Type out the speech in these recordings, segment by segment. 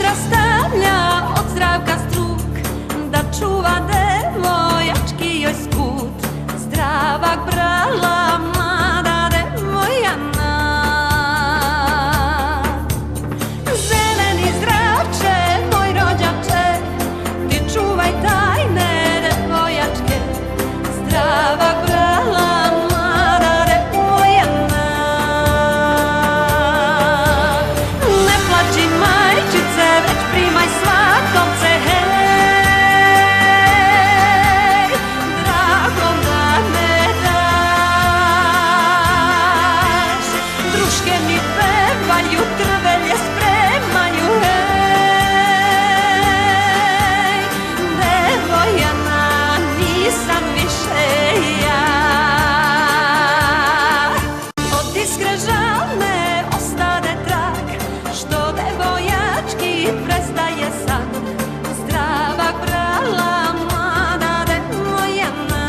rastavlja od Zdravka struk, da čuva devojački joj skut. Zdravak brala mlada devojana. Zeleni Zdravče, moj rođače, ti čuvaj tajne devojačke. Zdravak brala mlada devojana. Ne plači majčice, već primaj svakovce, hej. Drago da me daš. Druške mi pevaju, trvelje spremaju, hej. Devojana, nisam više ja. Od iskre žalne ostade trag, što devojački prestaje san. Zdravak brala mlada devojana.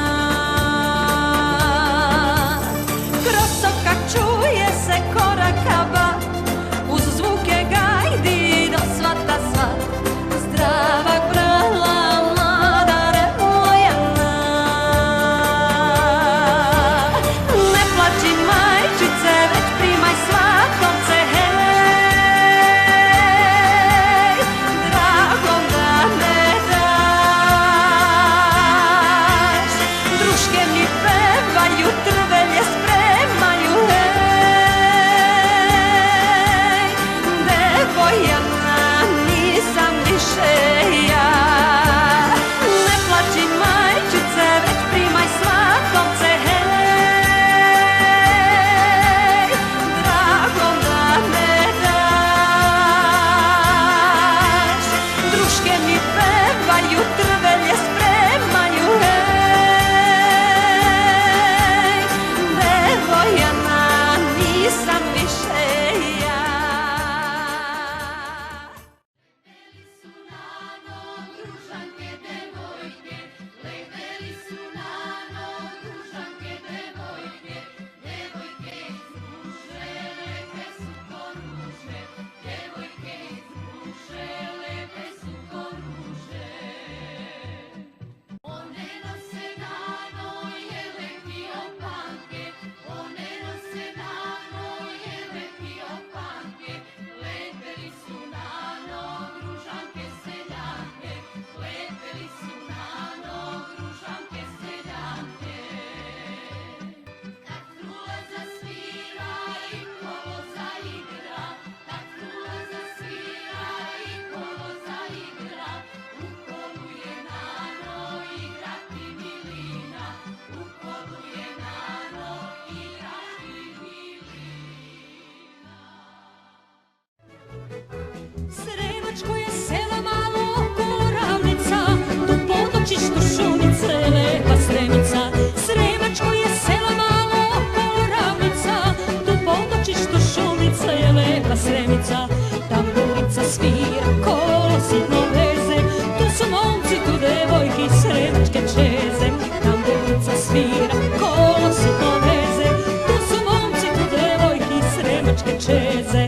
Kroz sokak čuje se korakava, uz zvuke gajdi do svata svat. Zdravak brala mlada devojana. Ne plači majčice, već primaj svakovce, hej. Drago da me daš. Druške mi pevaju, trvelje spremaju, hej. Devojana, nisam više ja. Ne plači majčice, već primaj svakovce, hej. Drago da me daš. Druške mi pevaju, trvelje spremaju, hej. Devojana, nisam više ja. Sremačko je selo malo okolo ravnica, tu potočiš tu šumice, lepa Sremica. Sremačko je selo malo okolo ravnica, tu potočiš tu šumice, lepa Sremica. Tamburica svira, kolo sitno veze, tu su momci, tu devojki, sremačke čeze. Tamburica svira, kolo sitno veze, tu su momci, tu devojki, sremačke čeze.